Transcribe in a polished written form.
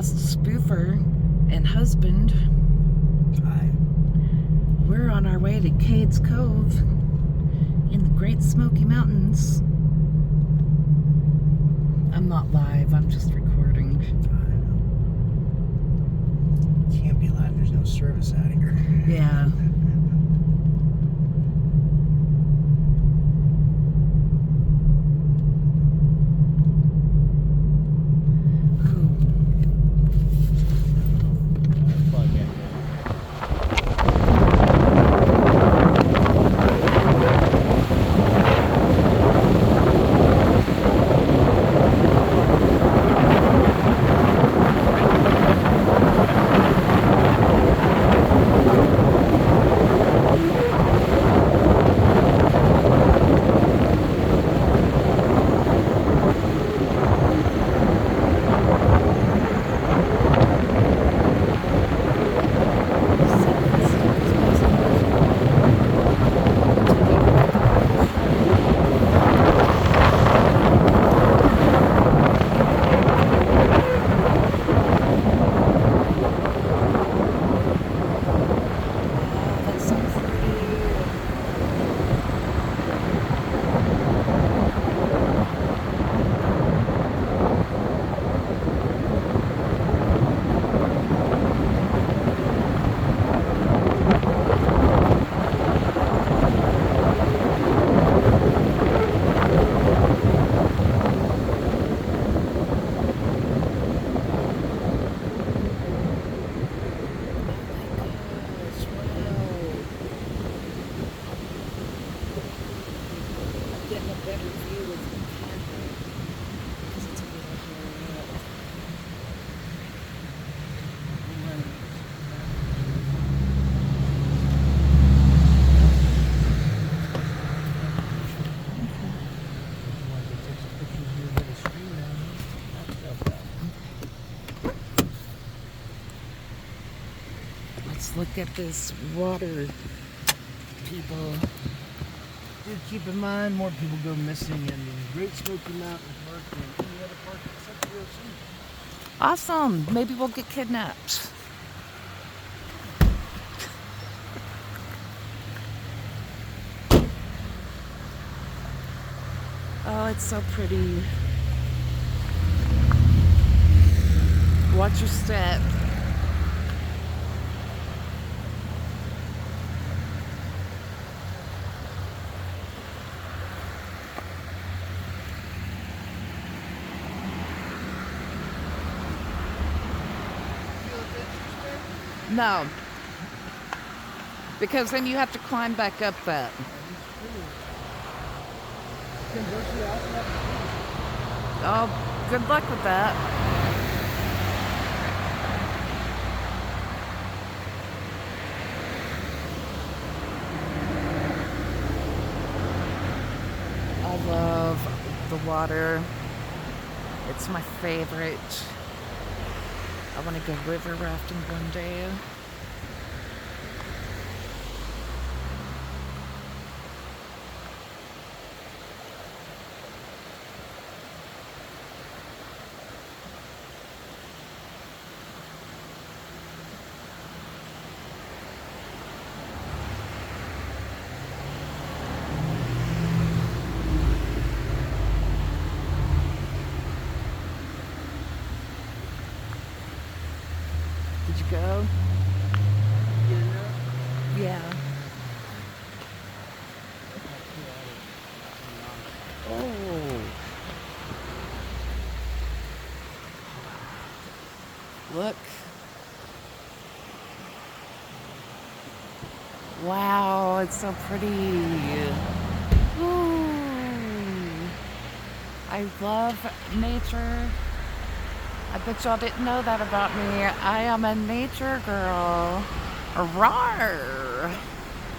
podcast spoofer and husband. Hi. We're on our way to Cades Cove in the Great Smoky Mountains. I'm not live, I'm just recording. I know. Can't be live, there's no service out here. Yeah. Let's look at this water, people. Do keep in mind, more people go missing in the Great Smoky Mountain Park than any other park except for Yosemite. Awesome. Maybe we'll get kidnapped. Oh, it's so pretty. Watch your step. No, because then you have to climb back up that. Oh, good luck with that. I love the water. It's my favorite. I want to go river rafting one day. Did you go? Yeah. Oh. Look. Wow, it's so pretty. Ooh. I love nature. I bet y'all didn't know that about me. I am a nature girl. Rawr.